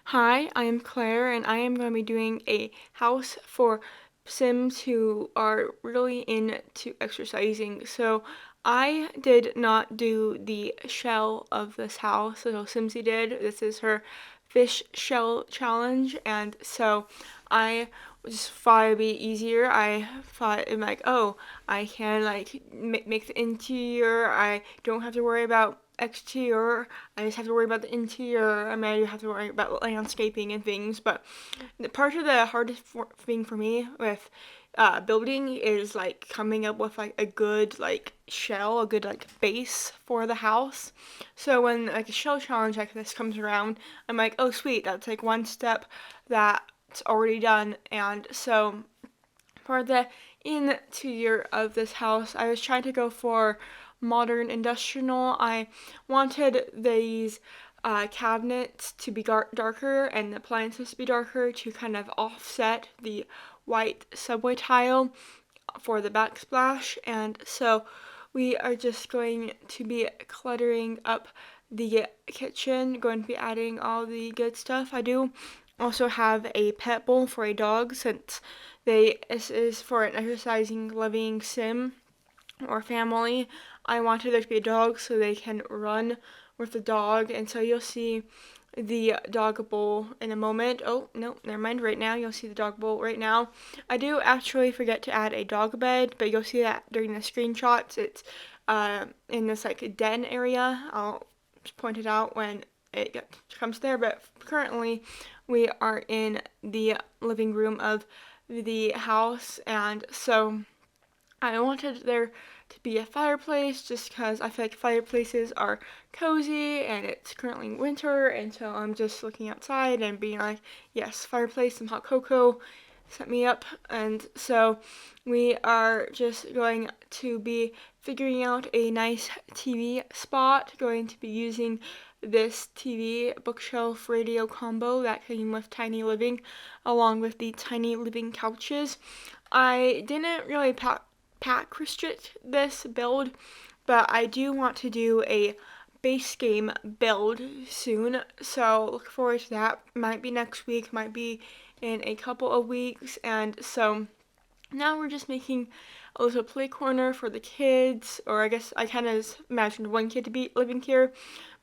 Hi, I am Claire, and I am going to be doing a house for Sims who are really into exercising. So I did not do the shell of this house, so Simsy did. This is her fish shell challenge, and so I just thought it'd be easier. I thought I'm like, oh, I can like make the interior. I don't have to worry about exterior. I just have to worry about the interior. I mean, I do have to worry about landscaping and things. But the part of the hardest thing for me with building is like coming up with like a good like shell, a good like base for the house. So when like a shell challenge like this comes around, I'm like, oh sweet, that's like one step that's already done. And so for the interior of this house, I was trying to go for modern industrial. I wanted these cabinets to be darker and the appliances to be darker to kind of offset the white subway tile for the backsplash. And so we are just going to be cluttering up the kitchen, going to be adding all the good stuff. I do also have a pet bowl for a dog since this is for an exercising loving sim or family. I wanted there to be a dog so they can run with the dog, and so you'll see the dog bowl in a moment. Oh, no, never mind. Right now, you'll see the dog bowl right now. I do actually forget to add a dog bed, but you'll see that during the screenshots. It's in this like den area. I'll point it out when it comes there, but currently we are in the living room of the house, and so I wanted there to be a fireplace just because I feel like fireplaces are cozy and it's currently winter, and so I'm just looking outside and being like, yes, fireplace, some hot cocoa, set me up. And so we are just going to be figuring out a nice TV spot, going to be using this TV bookshelf radio combo that came with Tiny Living along with the Tiny Living couches. I didn't really pack restrict this build, but I do want to do a base game build soon, so look forward to that. Might be next week, might be in a couple of weeks. And so now we're just making a little play corner for the kids, or I guess I kind of imagined one kid to be living here,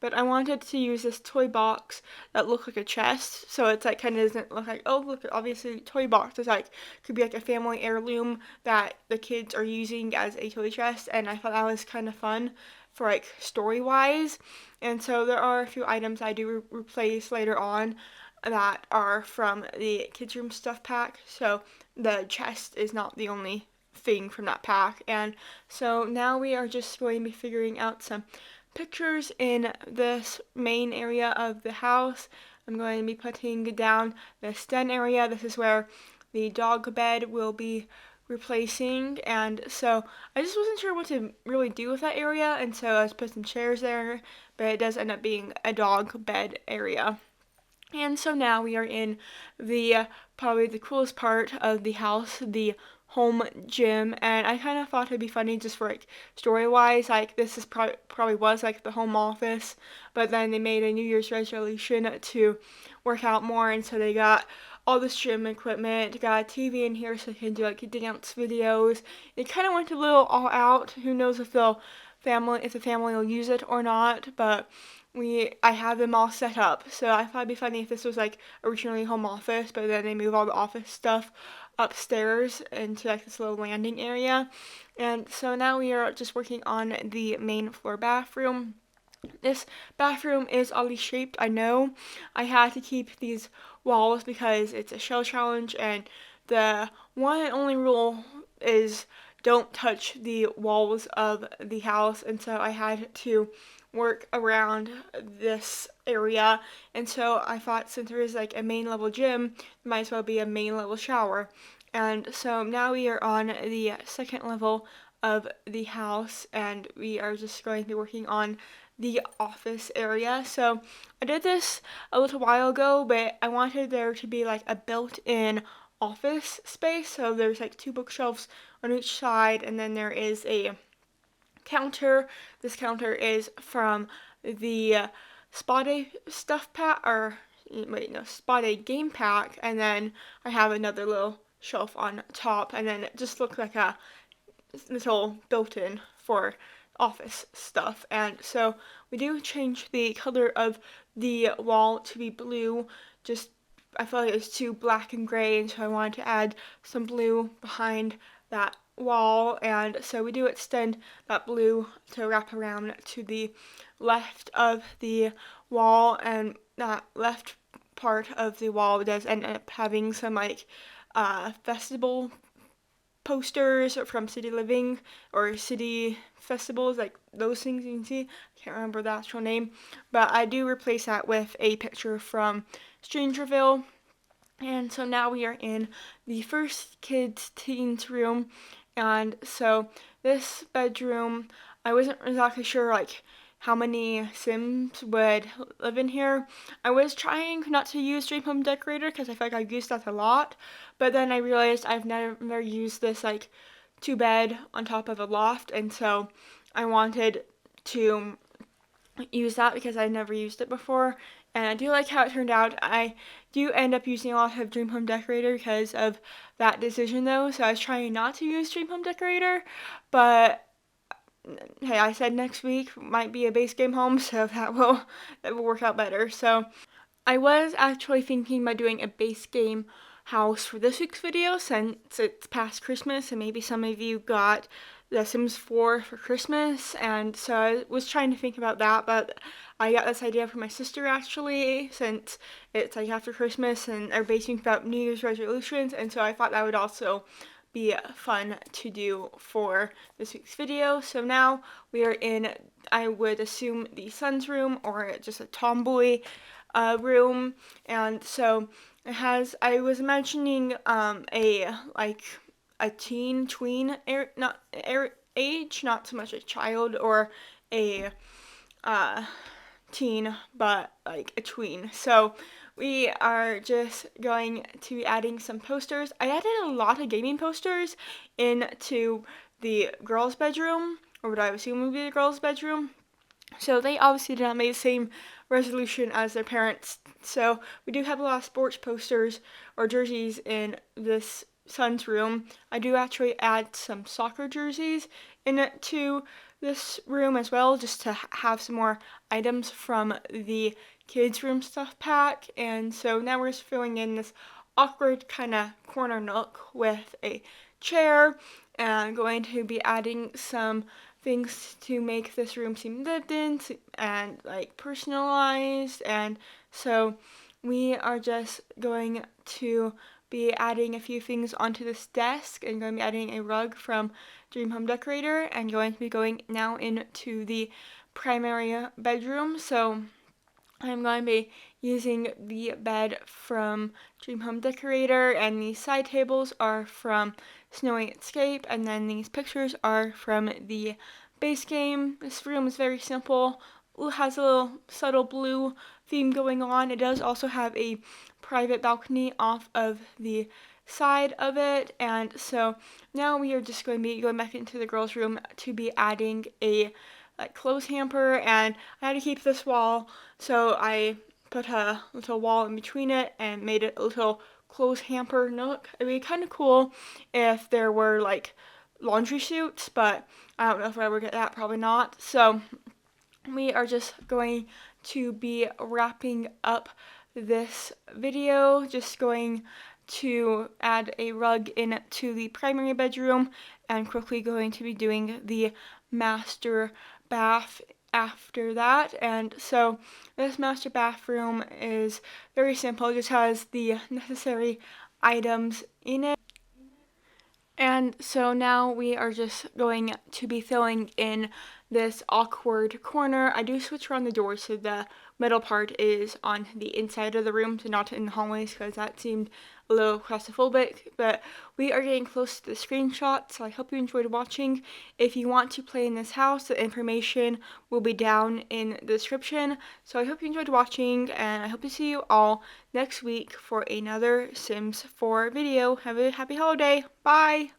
but I wanted to use this toy box that looked like a chest, so it's like kind of doesn't look like, oh look, obviously toy box is like could be like a family heirloom that the kids are using as a toy chest, and I thought that was kind of fun for like story wise. And so there are a few items I do replace later on that are from the kids room stuff pack, so the chest is not the only thing from that pack. And so now we are just going to be figuring out some pictures in this main area of the house. I'm going to be putting down the den area. This is where the dog bed will be replacing, and so I just wasn't sure what to really do with that area, and so I just put some chairs there, but it does end up being a dog bed area. And so now we are in the probably the coolest part of the house, the home gym, and I kind of thought it'd be funny just for like story wise, like this is probably was like the home office, but then they made a New Year's resolution to work out more, and so they got all this gym equipment, got a TV in here so they can do like dance videos. It kind of went a little all out. Who knows if the family will use it or not, but I have them all set up. So I thought it'd be funny if this was like originally home office, but then they move all the office stuff upstairs into like this little landing area. And so now we are just working on the main floor bathroom. This bathroom is oddly shaped, I know. I had to keep these walls because it's a shell challenge, and the one and only rule is don't touch the walls of the house, and so I had to work around this area. And so I thought since there is like a main level gym, there might as well be a main level shower. And so now we are on the second level of the house, and we are just going to be working on the office area. So I did this a little while ago, but I wanted there to be like a built-in office space. So there's like two bookshelves on each side, and then there is a counter. This counter is from the Spotty stuff pack, or spot a game pack, and then I have another little shelf on top, and then it just looks like a little built-in for office stuff. And so we do change the color of the wall to be blue. Just I felt like it was too black and gray, and so I wanted to add some blue behind that wall, and so we do extend that blue to wrap around to the left of the wall, and that left part of the wall does end up having some like festival posters from City Living or City Festivals, like those things you can see. I can't remember the actual name, but I do replace that with a picture from Strangerville. And so now we are in the first kids' teens room, and so this bedroom, I wasn't exactly sure like how many Sims would live in here. I was trying not to use Dream Home Decorator because I feel like I've used that a lot, but then I realized I've never used this like 2-bed on top of a loft, and so I wanted to use that because I never used it before, and I do like how it turned out. I do end up using a lot of Dream Home Decorator because of that decision though, so I was trying not to use Dream Home Decorator, but hey, I said next week might be a base game home, so that will work out better. So I was actually thinking about doing a base game house for this week's video since it's past Christmas and maybe some of you got The Sims 4 for Christmas, and so I was trying to think about that, but I got this idea from my sister actually, since it's like after Christmas and everybody's thinking about New Year's resolutions, and so I thought that would also be fun to do for this week's video. So now we are in, I would assume, the son's room or just a tomboy room, and so it has, I was imagining a tween age, not so much a child or a teen, but like a tween. So we are just going to be adding some posters. I added a lot of gaming posters into the girls' bedroom, or what I assume would be the girls' bedroom. So they obviously did not make the same resolution as their parents. So we do have a lot of sports posters or jerseys in this son's room. I do actually add some soccer jerseys into this room as well, just to have some more items from the kids' room stuff pack. And so now we're just filling in this awkward kind of corner nook with a chair, and going to be adding some things to make this room seem lived in and like personalized. And so we are just going to be adding a few things onto this desk, and going to be adding a rug from Dream Home Decorator, and going to be going now into the primary bedroom. So I'm going to be using the bed from Dream Home Decorator, and these side tables are from Snowy Escape, and then these pictures are from the base game. This room is very simple. It has a little subtle blue theme going on. It does also have a private balcony off of the side of it, and so now we are just going to be going back into the girls' room to be adding a clothes hamper, and I had to keep this wall, so I put a little wall in between it and made it a little clothes hamper nook. It'd be kind of cool if there were like laundry chutes, but I don't know if I ever get that, probably not. So we are just going to be wrapping up this video, just going to add a rug into the primary bedroom, and quickly going to be doing the master bath after that. And so this master bathroom is very simple. It just has the necessary items in it. And so now we are just going to be filling in this awkward corner. I do switch around the door so the middle part is on the inside of the room, so not in the hallways, because that seemed a little claustrophobic. But we are getting close to the screenshot, so I hope you enjoyed watching. If you want to play in this house, the information will be down in the description. So I hope you enjoyed watching, and I hope to see you all next week for another Sims 4 video. Have a happy holiday. Bye!